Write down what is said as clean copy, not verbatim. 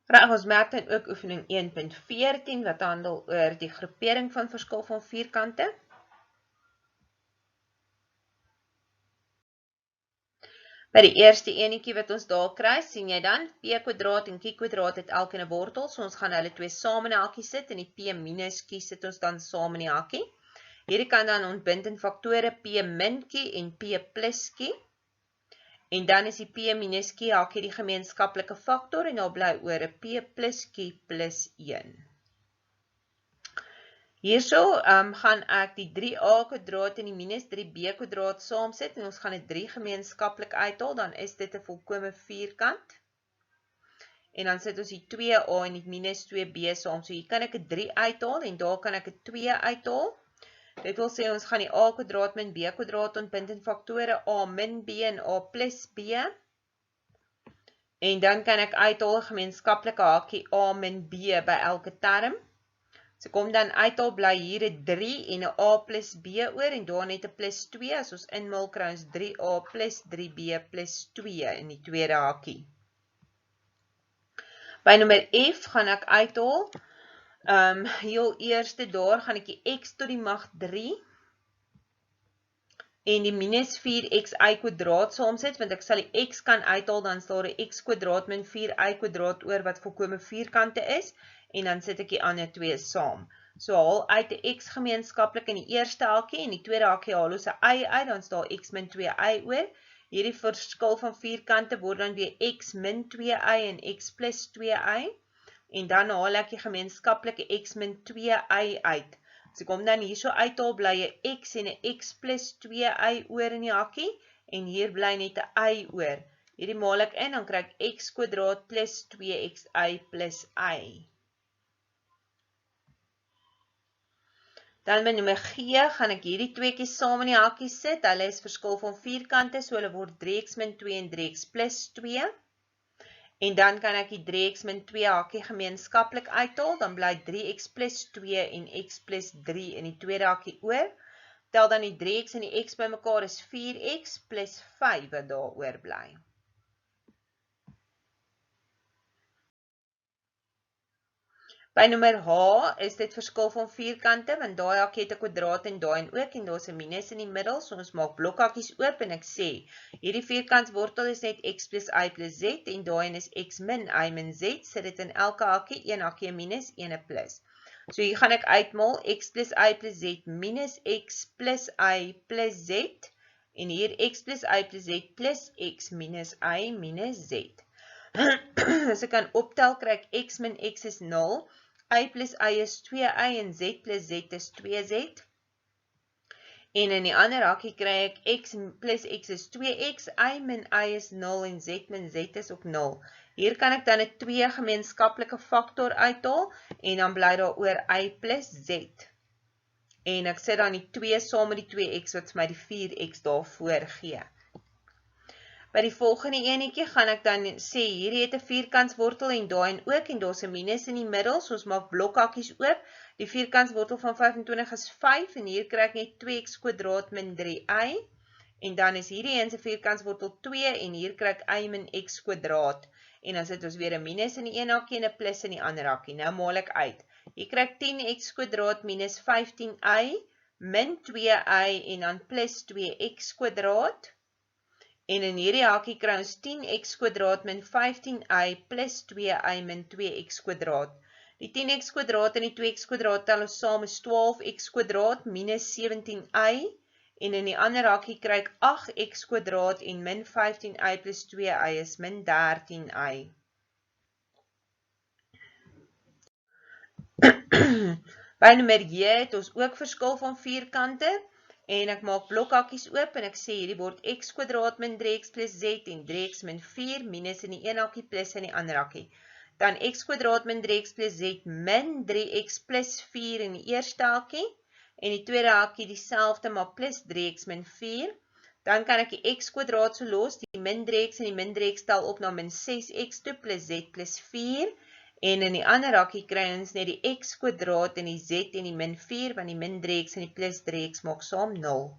Reg, ons merk dan ook oefening 1.14 wat handel oor die groepering van verskil van vierkante. By die eerste enetjie wat ons daar kry, sien jy dan p kwadraat en q kwadraat het elkeen 'n wortel, so ons gaan hulle twee saam in 'n hakkie sit en die p minus q sit ons dan saam in die hakkie. Hierdie kan dan ontbind in faktore p min q en p plus q. En dan is die p minus q hakkie die gemeenskaplike faktor en daar bly oor 'n p plus q plus 1. Hierso gaan ek die 3a kwadraat en die minus 3b kwadraat saamsit en ons gaan dit 3 gemeenskaplik uithaal, dan is dit 'n volkome vierkant. En dan sit ons die 2a en die minus 2b saam, so hier kan ek 'n 3 uithaal en daar kan ek 'n 2 uithaal. Dit wil sê ons gaan die a kwadraat min b kwadraat ontbind in faktore a min b en a plus b. En dan kan ek uithaal 'n gemeenskaplike hakkie a min b by elke term. So kom dan uithaal bly hier 'n 3 en 'n a plus b oor en daar net 'n plus 2. As ons inmaal kry ons 3a plus 3b plus 2 in die tweede hakkie. By nommer F gaan ek uithaal. Heel eerste daar gaan ek die x tot die mag 3 en die minus 4xy kwadraat saamsit, want ek sal die x kan uithaal, dan sal daar 'n x kwadraat min 4y kwadraat oor wat volkome vierkante is, en dan sit ek die ander twee saam. So haal uit 'n x gemeenskaplik in die eerste hakkie, en die tweede hakkie haal ons 'n y uit, dan is daar x min 2y oor. Hierdie verskil van vierkante word dan weer x min 2y en x plus 2y, en dan haal ek die gemeenskaplike x min 2y uit. So kom dan hierso uithaal bly 'n x en 'n x plus 2y oor in die hakkie, en hier bly net 'n y oor. Hierdie maal ek in, dan kry ek x kwadraat plus 2xy plus y. Dan by nommer G gaan ek hierdie tweeetjies saam in die hakkie sit. Hulle is verskil van vierkante, so hulle word 3x min 2 en 3x plus 2. En dan kan ek die 3x min 2 hakkie gemeenskaplik uithaal, dan bly 3x plus 2 en x plus 3 in die tweede hakkie oor. Tel dan die 3x en die x bymekaar is 4x plus 5 wat daar oorbly. By nommer H is dit verskil van vierkante, want daai hakkie het 'n kwadraat en daai en ook, en daar's 'n minus in die middel, so ons maak blokhakkies oop en ek sê, hierdie vierkantswortel is net x plus y plus z, en daai en is x min y min z, sit dit in elke hakkie, een hakkie 'n minus, een 'n plus. So hier gaan ek uitmaal, x plus y plus z minus x plus y plus z, en hier x plus y plus z plus x minus y minus z. As ek kan optel, kry ek x min x is 0, y plus y is 2y en z plus z is 2z. En in die ander hakkie kry ek x plus x is 2x, y min y is 0 en z min z is ook 0. Hier kan ek dan 'n 2 gemeenskaplike faktor uithaal en dan bly daar oor y plus z. En ek sit dan die 2 saam met die 2x wat my die 4x daarvoor gee. By die volgende enetjie gaan ek dan sê, hierdie het 'n vierkantswortel en daai en ook, en daar's 'n minus in die middel, so ons maak blokhakkies oop. Die vierkantswortel van 25 is 5, en hier kry ek net 2x kwadraat min 3y, en dan is hierdie een se vierkantswortel 2, en hier kry ek y min x kwadraat, en dan sit ons weer 'n minus in die een hakkie en 'n plus in die ander hakkie. Nou maal ek uit. Hier kry ek 10x kwadraat minus 15y, min 2y, en dan plus 2x kwadraat. En in hierdie hakkie kry ons 10x kwadraat min 15y plus 2y min 2x kwadraat. Die 10x kwadraat en die 2x kwadraat tel ons saam is 12x kwadraat minus 17y. En in die ander hakkie kry ek 8x kwadraat en min 15y plus 2y is min 13y. By nommer J het ons ook verskil van vierkante. En ek maak blokhakkies oop en ek sê hierdie word x kwadraat min 3x plus z en 3x min 4 minus in die een hakkie plus in die ander hakkie. Dan x kwadraat min 3x plus z min 3x plus 4 in die eerste hakkie. En die tweede hakkie dieselfde maar plus 3x min 4. Dan kan ek die x kwadraat so los, die min 3x en die min 3x tel op na min 6x toe plus z plus 4. En in die ander hakkie kry ons net die x kwadraat en die z en die min 4, want die min 3x en die plus 3x maak saam 0.